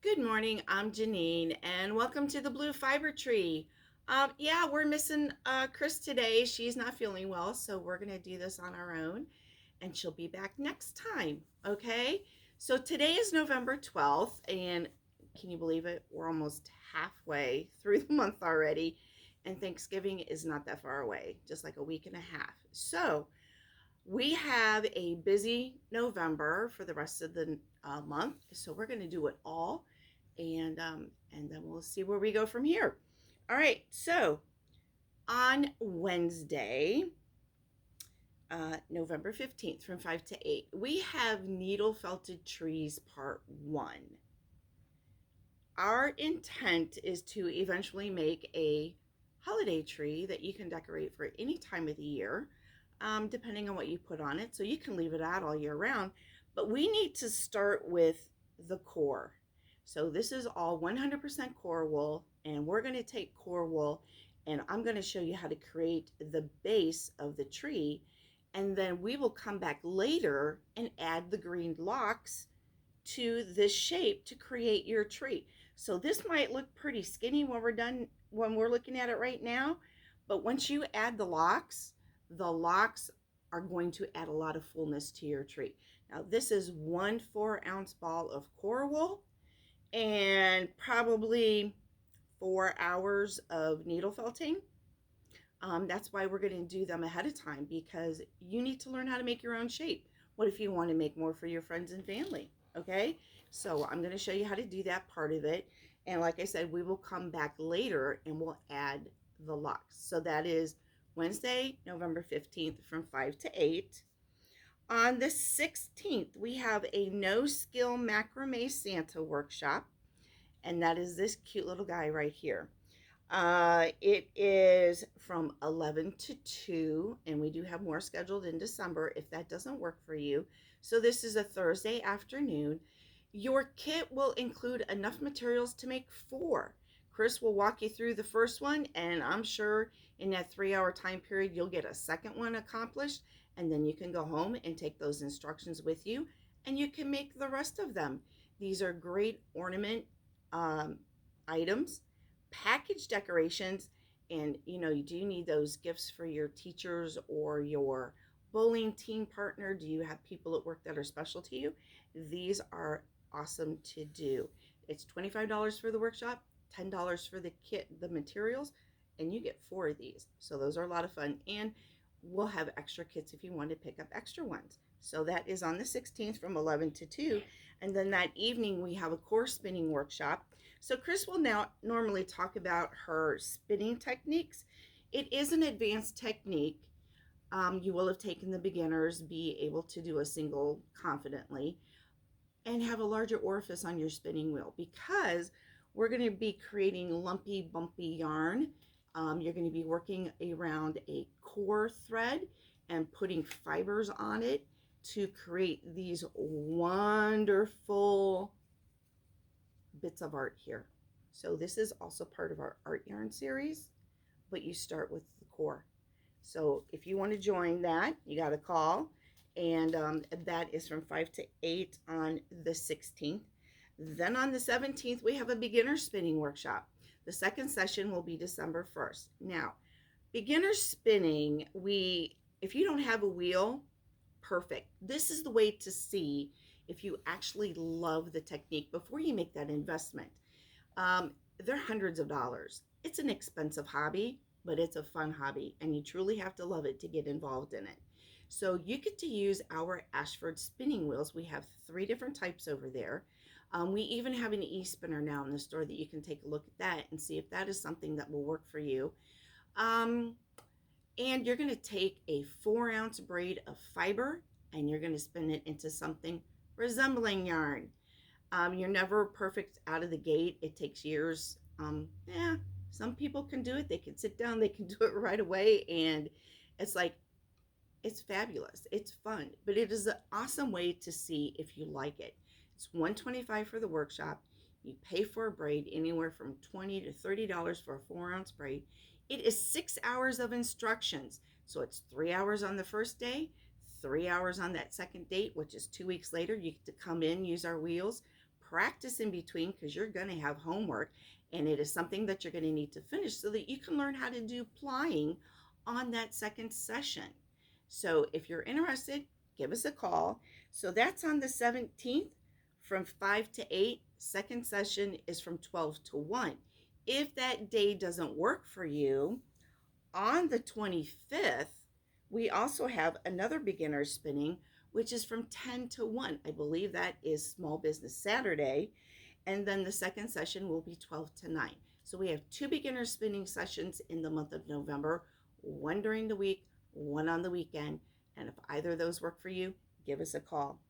Good morning, I'm Jeannine, and welcome to the Blue Fiber Tree. Yeah, we're missing Kris today. She's not feeling well, so we're going to do this on our own, and she'll be back next time, okay? So today is November 12th, and can you believe it? We're almost halfway through the month already, and Thanksgiving is not that far away, just like a week and a half. So we have a busy November for the rest of the month, so we're going to do it all, and then we'll see where we go from here. All right, so on Wednesday, November 15th, from 5 to 8, we have Needle Felted Trees Part 1. Our intent is to eventually make a holiday tree that you can decorate for any time of the year, depending on what you put on it. So you can leave it out all year round, but we need to start with the core. So this is all 100% core wool, and we're going to take core wool and I'm going to show you how to create the base of the tree. And then we will come back later and add the green locks to this shape to create your tree. So this might look pretty skinny when we're looking at it right now, but once you add the locks are going to add a lot of fullness to your tree. Now this is 1 4-ounce ball of core wool and probably 4 hours of needle felting. That's why we're going to do them ahead of time, because you need to learn how to make your own shape. What if you want to make more for your friends and family? Okay, so I'm going to show you how to do that part of it. And like I said, we will come back later and we'll add the locks. So that is Wednesday, November 15th from 5 to 8. On the 16th, we have a no-skill macrame Santa workshop, and that is this cute little guy right here. It is from 11 to 2, and we do have more scheduled in December if that doesn't work for you. So this is a Thursday afternoon. Your kit will include enough materials to make 4. Kris will walk you through the first one, and I'm sure in that 3-hour time period, you'll get a second one accomplished, and then you can go home and take those instructions with you, and you can make the rest of them. These are great ornament um, items, package decorations, and you do need those gifts for your teachers or your bowling team partner. Do you have people at work that are special to you? These are awesome to do. It's $25 for the workshop, $10 for the kit, the materials, and you get 4 of these. So those are a lot of fun, and we'll have extra kits if you want to pick up extra ones. So that is on the 16th from 11 to 2. And then that evening we have a core spinning workshop. So Kris will now normally talk about her spinning techniques. It is an advanced technique. You will have taken the beginners, be able to do a single confidently, and have a larger orifice on your spinning wheel, because we're going to be creating lumpy, bumpy yarn. You're going to be working around a core thread and putting fibers on it to create these wonderful bits of art here. So this is also part of our art yarn series, but you start with the core. So if you want to join that, you got to call, and that is from 5 to 8 on the 16th. Then on the 17th, we have a beginner spinning workshop. The second session will be December 1st. Now, beginner spinning, if you don't have a wheel, perfect. This is the way to see if you actually love the technique before you make that investment. They're hundreds of dollars. It's an expensive hobby, but it's a fun hobby, and you truly have to love it to get involved in it. So you get to use our Ashford spinning wheels. We have 3 different types over there. We even have an e-spinner now in the store that you can take a look at that and see if that is something that will work for you. And you're going to take a 4-ounce braid of fiber and you're going to spin it into something resembling yarn. You're never perfect out of the gate. It takes years. Yeah, some people can do it. They can sit down, they can do it right away, and it's like, it's fabulous. It's fun, but it is an awesome way to see if you like it. It's $125 for the workshop. You pay for a braid anywhere from $20 to $30 for a 4-ounce braid. It is 6 hours of instructions. So it's 3 hours on the first day, 3 hours on that second date, which is 2 weeks later. You get to come in, use our wheels, practice in between because you're going to have homework and it is something that you're going to need to finish so that you can learn how to do plying on that second session. So if you're interested, give us a call. So that's on the 17th from 5 to 8. Second session is from 12 to 1. If that day doesn't work for you, on the 25th, we also have another beginner spinning, which is from 10 to 1. I believe that is Small Business Saturday. And then the second session will be 12 to 9. So we have 2 beginner spinning sessions in the month of November, one during the week, one on the weekend. And if either of those work for you, give us a call.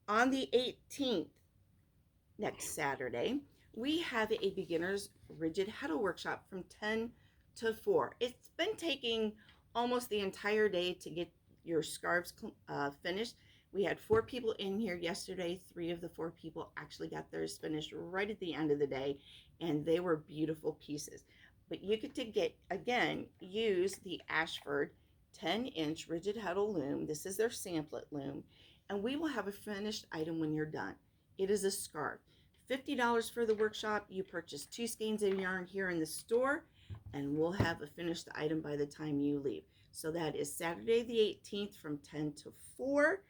On the 18th, next Saturday, we have a beginner's rigid Heddle workshop from 10 to 4. It's been taking almost the entire day to get your scarves finished. We had 4 people in here yesterday. 3 of the 4 people actually got theirs finished right at the end of the day, and they were beautiful pieces. But you get to use the Ashford 10-inch rigid Heddle loom. This is their samplet loom, and we will have a finished item when you're done. It is a scarf. $50 for the workshop. You purchase 2 skeins of yarn here in the store, and we'll have a finished item by the time you leave. So that is Saturday the 18th from 10 to 4,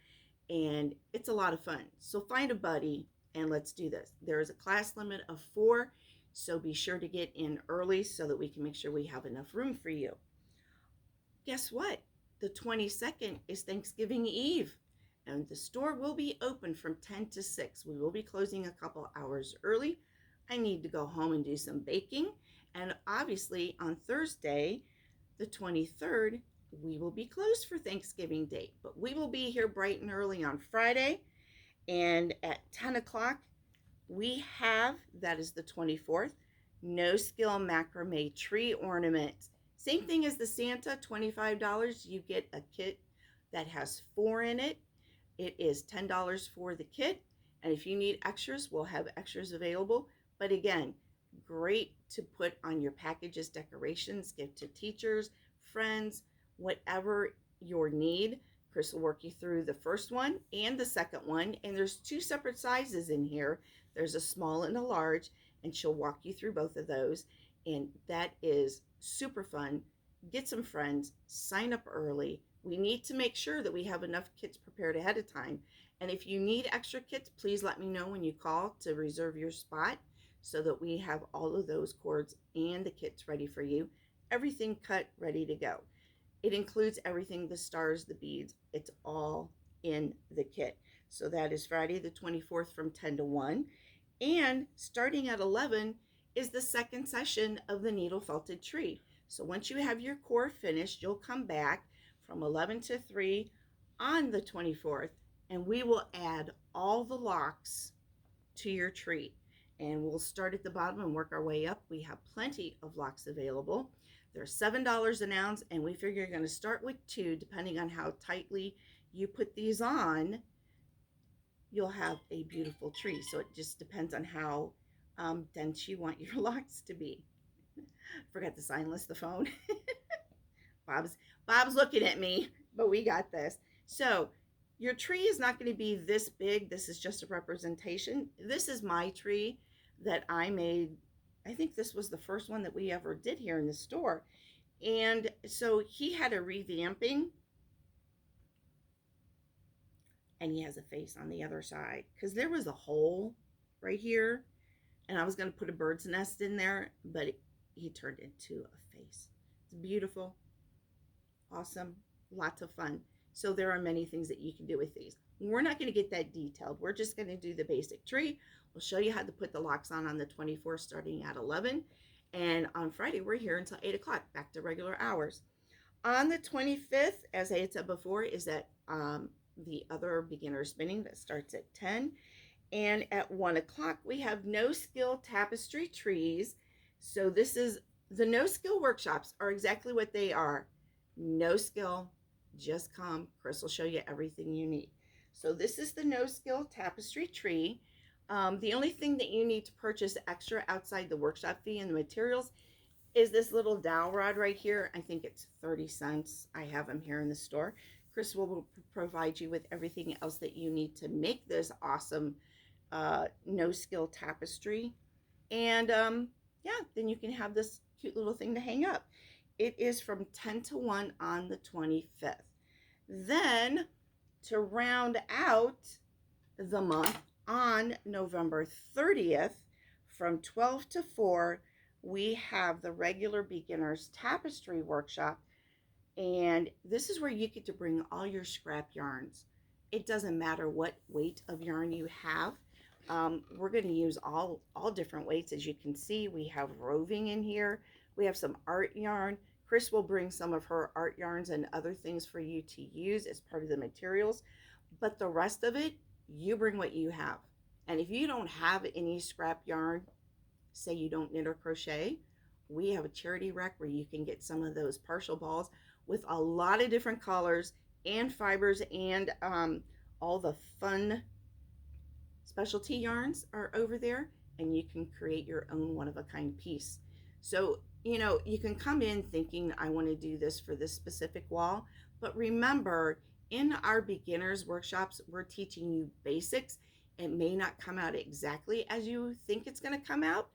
and it's a lot of fun. So find a buddy and let's do this. There is a class limit of 4, so be sure to get in early so that we can make sure we have enough room for you. Guess what? The 22nd is Thanksgiving Eve, and the store will be open from 10 to 6. We will be closing a couple hours early. I need to go home and do some baking. And obviously on Thursday, the 23rd, we will be closed for Thanksgiving Day. But we will be here bright and early on Friday. And at 10 o'clock, we have, that is the 24th, No Skill Macrame Tree Ornaments. Same thing as the Santa, $25. You get a kit that has 4 in it. It is $10 for the kit. And if you need extras, we'll have extras available. But again, great to put on your packages, decorations, give to teachers, friends, whatever your need. Kris will work you through the first one and the second one. And there's 2 separate sizes in here. There's a small and a large, and she'll walk you through both of those. And that is super fun. Get some friends, sign up early. We need to make sure that we have enough kits prepared ahead of time. And if you need extra kits, please let me know when you call to reserve your spot so that we have all of those cords and the kits ready for you. Everything cut, ready to go. It includes everything, the stars, the beads. It's all in the kit. So that is Friday the 24th from 10 to 1. And starting at 11 is the second session of the needle felted tree. So once you have your core finished, you'll come back from 11 to 3 on the 24th, and we will add all the locks to your tree. And we'll start at the bottom and work our way up. We have plenty of locks available. They're $7 an ounce, and we figure you're going to start with 2. Depending on how tightly you put these on, you'll have a beautiful tree. So it just depends on how dense you want your locks to be. Forgot to silence the phone. Bob's looking at me, but we got this. So your tree is not going to be this big. This is just a representation. This is my tree that I made. I think this was the first one that we ever did here in the store. And so he had a revamping, and he has a face on the other side because there was a hole right here, and I was going to put a bird's nest in there, but he turned into a face. It's beautiful, awesome, lots of fun. So there are many things that you can do with these. We're not going to get that detailed. We're just going to do the basic tree. We'll show you how to put the locks on the 24th starting at 11. And on Friday, we're here until 8 o'clock, back to regular hours. On the 25th, as I had said before, is that the other beginner spinning that starts at 10. And at 1 o'clock, we have No Skill Tapestry Trees. So this is, the No Skill workshops are exactly what they are. No skill, just come. Kris will show you everything you need. So this is the No Skill Tapestry Tree. The only thing that you need to purchase extra outside the workshop fee and the materials is this little dowel rod right here. I think it's 30 cents. I have them here in the store. Kris will provide you with everything else that you need to make this awesome no skill tapestry. And yeah, then you can have this cute little thing to hang up. It is from 10 to 1 on the 25th. Then to round out the month, on November 30th from 12 to 4, we have the regular Beginners Tapestry workshop. And this is where you get to bring all your scrap yarns. It doesn't matter what weight of yarn you have. We're going to use all different weights. As you can see, we have roving in here. We have some art yarn. Kris will bring some of her art yarns and other things for you to use as part of the materials. But the rest of it, you bring what you have. And if you don't have any scrap yarn, say you don't knit or crochet, we have a charity rack where you can get some of those partial balls with a lot of different colors and fibers, and all the fun specialty yarns are over there, and you can create your own one-of-a-kind piece. So, you know, you can come in thinking, I want to do this for this specific wall, but remember, in our beginners workshops, we're teaching you basics. It may not come out exactly as you think it's going to come out,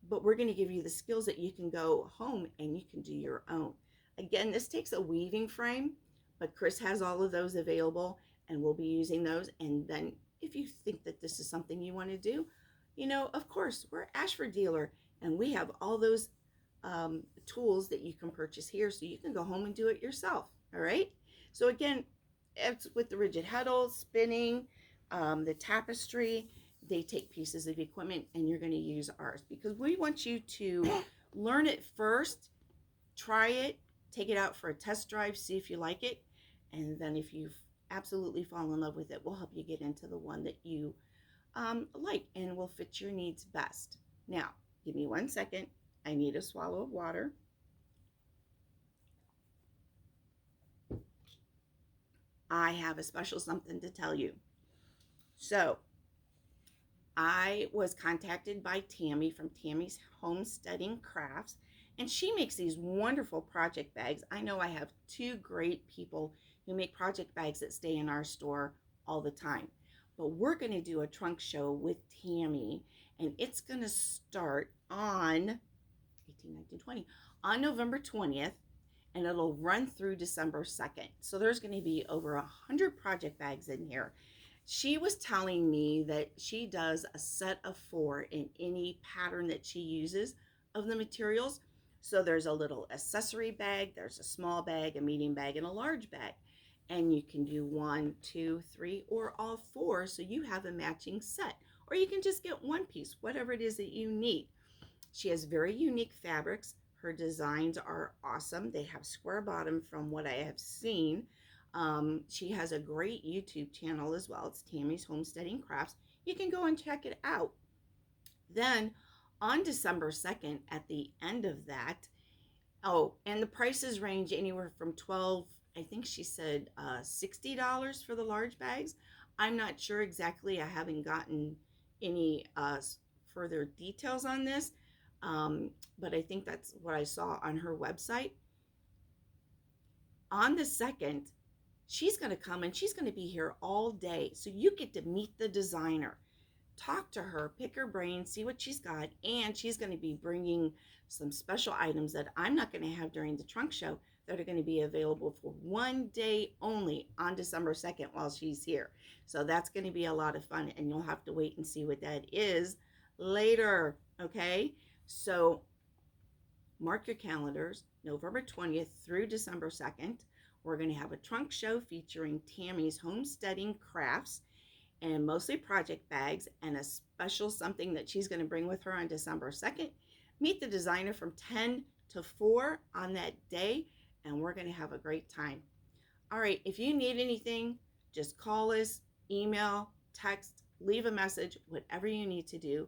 but we're going to give you the skills that you can go home and you can do your own. Again, this takes a weaving frame, but Kris has all of those available, and we'll be using those. And then if you think that this is something you want to do, you know, of course, we're Ashford dealer, and we have all those tools that you can purchase here, so you can go home and do it yourself. All right. So again, it's with the rigid Heddle, spinning, the tapestry. They take pieces of equipment, and you're going to use ours because we want you to learn it first, try it, take it out for a test drive, see if you like it, and then if you absolutely fall in love with it, we'll help you get into the one that you like and will fit your needs best. Now, give me 1 second. I need a swallow of water. I have a special something to tell you. So, I was contacted by Tammy from Tammy's Homesteading Crafts, and she makes these wonderful project bags. I know I have 2 great people who make project bags that stay in our store all the time. But we're going to do a trunk show with Tammy, and it's going to start on 20, on November 20th, and it'll run through December 2nd. So there's going to be over 100 project bags in here. She was telling me that she does a set of 4 in any pattern that she uses of the materials. So there's a little accessory bag, there's a small bag, a medium bag, and a large bag. And you can do 1, 2, 3, or all 4, so you have a matching set. Or you can just get one piece, whatever it is that you need. She has very unique fabrics. Her designs are awesome. They have square bottom from what I have seen. She has a great YouTube channel as well. It's Tammy's Homesteading Crafts. You can go and check it out. Then on December 2nd, at the end of that, oh, and the prices range anywhere from $12, I think she said $60 for the large bags. I'm not sure exactly. I haven't gotten any further details on this, but I think that's what I saw on her website. On the 2nd, she's going to come and she's going to be here all day. So you get to meet the designer, talk to her, pick her brain, see what she's got. And she's going to be bringing some special items that I'm not going to have during the trunk show that are going to be available for 1 day only on December 2nd while she's here. So that's going to be a lot of fun, and you'll have to wait and see what that is later. Okay. So mark your calendars, November 20th through December 2nd. We're going to have a trunk show featuring Tammy's Homesteading Crafts and mostly project bags, and a special something that she's going to bring with her on December 2nd. Meet the designer from 10 to 4 on that day, and we're going to have a great time. All right, if you need anything, just call us, email, text, leave a message, whatever you need to do.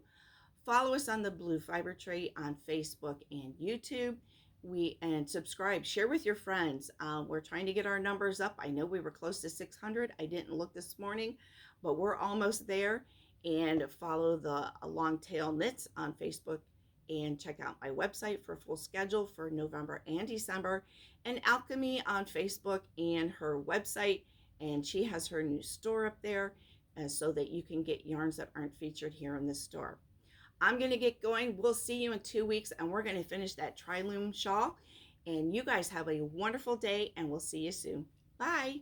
Follow us on the Blue Fiber Tree on Facebook and YouTube. And subscribe, share with your friends. We're trying to get our numbers up. I know we were close to 600. I didn't look this morning, but we're almost there. And follow the Long Tail Knits on Facebook, and check out my website for a full schedule for November and December, and alk&me on Facebook and her website. And she has her new store up there. so that you can get yarns that aren't featured here in the store. I'm going to get going. We'll see you in 2 weeks, and we're going to finish that tri-loom shawl. And you guys have a wonderful day, and we'll see you soon. Bye.